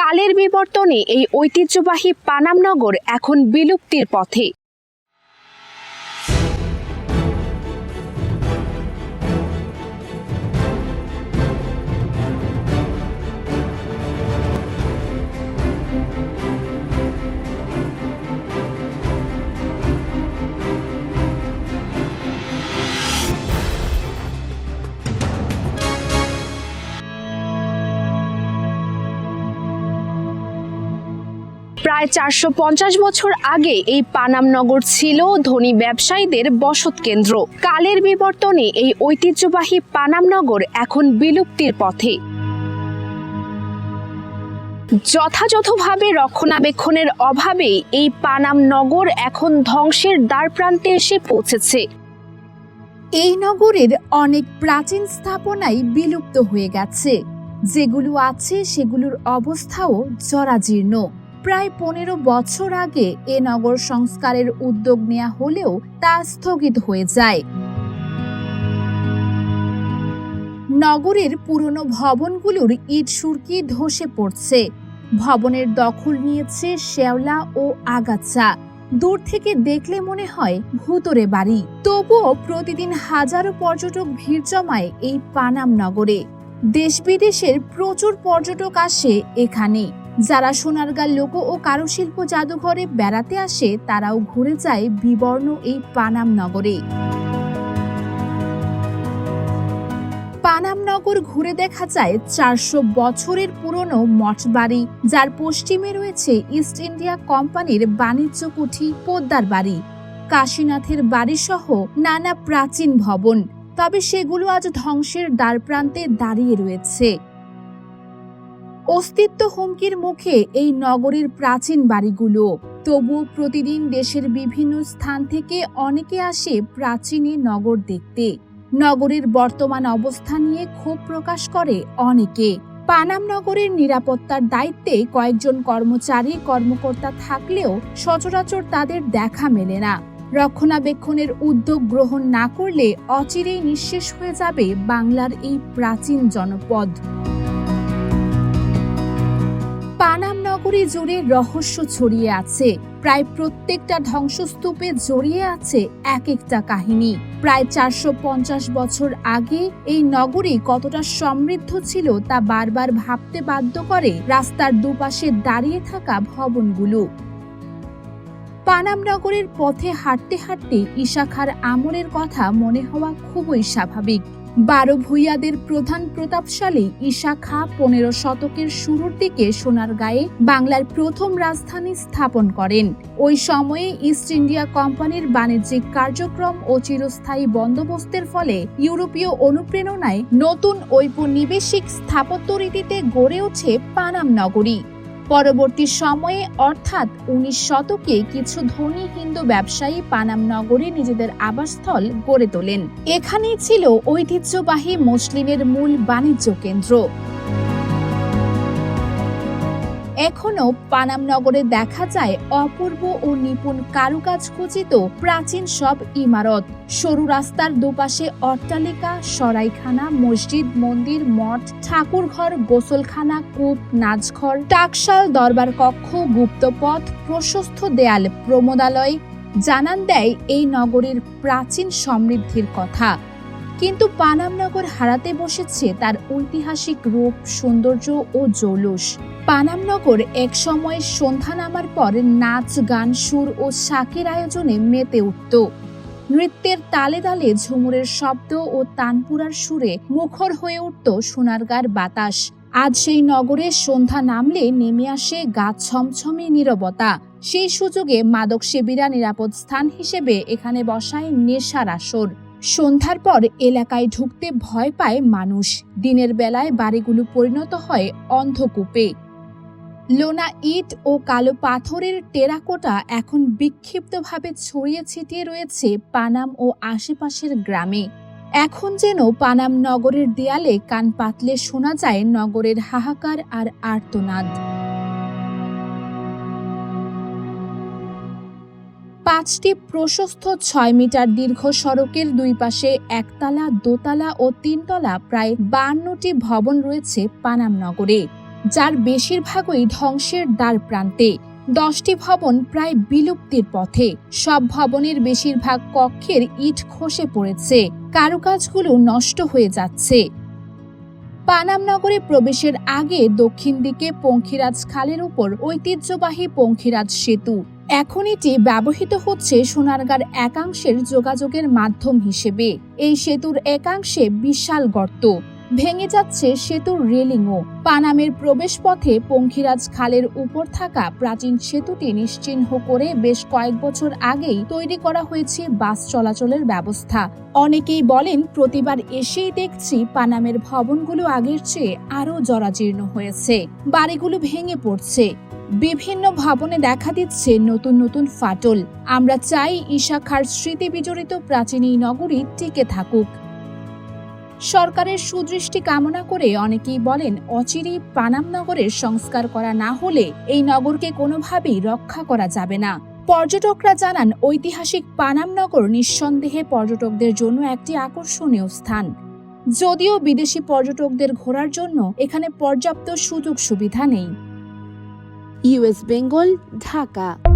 কালের বিবর্তনে এই ঐতিহ্যবাহী পানাম নগর এখন বিলুপ্তির পথে। প্রায় 450 বছর আগে এই পানাম নগর ছিল ধনী ব্যবসায়ীদের বসত কেন্দ্র। কালের বিবর্তনে এই ঐতিহ্যবাহী পানাম নগর এখন বিলুপ্তির পথে। যথাযথভাবে রক্ষণাবেক্ষণের অভাবে এই পানাম নগর এখন ধ্বংসের দ্বারপ্রান্তে এসে পৌঁছেছে। এই নগরের অনেক প্রাচীন স্থাপনাই বিলুপ্ত হয়ে গেছে। যেগুলো আছে সেগুলোর অবস্থাও জরাজীর্ণ। প্রায় 15 বছর আগে এ নগর সংস্কারের উদ্যোগ নেওয়া হলেও তা স্থগিত হয়ে যায়। নগরের পুরনো ভবনগুলোর ইট সুরকি ধসে পড়ছে। ভবনের দখল নিয়েছে শেওলা ও আগাছা। দূর থেকে দেখলে মনে হয় ভূতরে বাড়ি। তবুও প্রতিদিন হাজারো পর্যটক ভিড় জমায় এই পানাম নগরে। দেশ বিদেশের প্রচুর পর্যটক আসে এখানে। যারা সোনারগাঁ লোক ও কারুশিল্প জাদুঘরে বেড়াতে আসে তারাও ঘুরে যায় বিবর্ণ এই পানাম নগরে। পানাম নগর ঘুরে দেখা যায় 400 বছরের পুরনো মঠবাড়ি, যার পশ্চিমে রয়েছে ইস্ট ইন্ডিয়া কোম্পানির বাণিজ্য কুঠি পোদ্দার বাড়ি, কাশীনাথের বাড়ি সহ নানা প্রাচীন ভবন। তবে সেগুলো আজ ধ্বংসের দ্বারপ্রান্তে দাঁড়িয়ে রয়েছে। অস্তিত্ব হুমকির মুখে এই নগরীর প্রাচীন বাড়িগুলো। তবুও প্রতিদিন দেশের বিভিন্ন স্থান থেকে অনেকে আসে প্রাচীন এই নগর দেখতে। নগরীর বর্তমান অবস্থা নিয়ে ক্ষোভ প্রকাশ করে অনেকে। পানাম নগরের নিরাপত্তার দায়িত্বে কয়েকজন কর্মকর্তা থাকলেও সচরাচর তাদের দেখা মেলে না। রক্ষণাবেক্ষণের উদ্যোগ গ্রহণ না করলে অচিরেই নিঃশেষ হয়ে যাবে বাংলার এই প্রাচীন জনপদ। পানাম নগরী জুড়ে রহস্য ছড়িয়ে আছে। প্রায় প্রত্যেকটা ধ্বংসস্তূপে জড়িয়ে আছে এক একটা কাহিনী। প্রায় 450 বছর আগে এই নগরী কতটা সমৃদ্ধ ছিল তা বারবার ভাবতে বাধ্য করে রাস্তার দুপাশে দাঁড়িয়ে থাকা ভবনগুলো। পানাম নগরের পথে হাঁটতে হাঁটতে ঈশা খাঁর আমলের কথা মনে হওয়া খুবই স্বাভাবিক। 12 ভূঁইয়াদের প্রধান প্রতাপশালী ঈশা খাঁ 15 শতকের শুরুর দিকে সোনারগাঁয়ে বাংলার প্রথম রাজধানী স্থাপন করেন। ওই সময়ে ইস্ট ইন্ডিয়া কোম্পানির বাণিজ্যিক কার্যক্রম ও চিরস্থায়ী বন্দোবস্তের ফলে ইউরোপীয় অনুপ্রেরণায় নতুন ঔপনিবেশিক স্থাপত্য রীতিতে গড়ে ওঠে পানাম নগরী। পরবর্তী সময়ে অর্থাৎ 19 শতকে কিছু ধনী হিন্দু ব্যবসায়ী পানাম নগরে নিজেদের আবাসস্থল গড়ে তোলেন। এখানেই ছিল ঐতিহ্যবাহী মুসলিমের মূল বাণিজ্য কেন্দ্র। এখনো পানাম নগরে দেখা যায় অপূর্ব ও নিপুণ কারুকাজ খচিত প্রাচীন সব ইমারত। সরু রাস্তার দুপাশে অট্টালিকা, সরাইখানা, মসজিদ, মন্দির, মঠ, ঠাকুরঘর, গোসলখানা, কূপ, নাচঘর, টাকশাল, দরবার কক্ষ, গুপ্তপথ, প্রশস্ত দেয়াল, প্রমোদালয় জানান দেয় এই নগরীর প্রাচীন সমৃদ্ধির কথা। কিন্তু পানাম নগর হারাতে বসেছে তার ঐতিহাসিক রূপ, সৌন্দর্য ও জৌলুস। পানাম নগর এক সময় সন্ধ্যা নামার পর নাচ, গান, সুর ও শাকের আয়োজনে মেতে উঠত। নৃত্যের তালে তালে ঝুমুরের শব্দ ও তানপুরার সুরে মুখর হয়ে উঠত সোনারগাঁর বাতাস। আজ সেই নগরে সন্ধ্যা নামলে নেমে আসে গা ছমছমে নীরবতা। সেই সুযোগে মাদক সেবীরা নিরাপদ স্থান হিসেবে এখানে বসায় নেশার আসর। সন্ধ্যার পর এলাকায় ঢুকতে ভয় পায় মানুষ। দিনের বেলায় বাড়িগুলো পরিণত হয় অন্ধকূপে। লোনা ইট ও কালো পাথরের টেরাকোটা এখন বিক্ষিপ্তভাবে ছড়িয়ে ছিটিয়ে রয়েছে পানাম ও আশেপাশের গ্রামে। এখন যেন পানাম নগরের দেয়ালে কান পাতলে শোনা যায় নগরের হাহাকার আর আর্তনাদ। 5টি প্রশস্ত 6 মিটার দীর্ঘ সড়কের দুই পাশে একতলা, দোতলা ও তিনতলা প্রায় 52টি ভবন রয়েছে পানাম নগরে। যার বেশিরভাগই ধ্বংসের দ্বার প্রান্তে। 10টি ভবন প্রায় বিলুপ্তির পথে। সব ভবনের বেশিরভাগ কক্ষের ইট খসে পড়েছে, কারুকাজগুলো নষ্ট হয়ে যাচ্ছে। পানাম নগরে প্রবেশের আগে দক্ষিণ দিকে পঙ্খিরাজ খালের উপর ঐতিহ্যবাহী পঙ্খিরাজ সেতু। এখন এটি ব্যবহৃত হচ্ছে সোনারগাঁর একাংশের যোগাযোগের মাধ্যম হিসেবে। এই সেতুর একাংশে বিশাল গর্ত, ভেঙে যাচ্ছে সেতুর রেলিংও। পানামের প্রবেশ পথে পঙ্খিরাজ খালের উপর থাকা প্রাচীন সেতুটি নিশ্চিহ্ন করে বেশ কয়েক বছর আগেই তৈরি করা হয়েছে বাস চলাচলের ব্যবস্থা। অনেকেই বলেন, প্রতিবার এসেই দেখছি পানামের ভবনগুলো আগের চেয়ে আরও জরাজীর্ণ হয়েছে, বাড়িগুলো ভেঙে পড়ছে, বিভিন্ন ভবনে দেখা দিচ্ছে নতুন নতুন ফাটল। আমরা চাই ঈশা খাঁর স্মৃতি বিজড়িত প্রাচীন এই নগরী টিকে থাকুক। সরকারের সুদৃষ্টি কামনা করে অনেকেই বলেন, অচিরেই পানাম নগরের সংস্কার করা না হলে এই নগরকে কোনোভাবেই রক্ষা করা যাবে না। পর্যটকরা জানান, ঐতিহাসিক পানাম নগর নিঃসন্দেহে পর্যটকদের জন্য একটি আকর্ষণীয় স্থান। যদিও বিদেশি পর্যটকদের ঘোরার জন্য এখানে পর্যাপ্ত সুযোগ সুবিধা নেই। ইউএস বেঙ্গল, ঢাকা।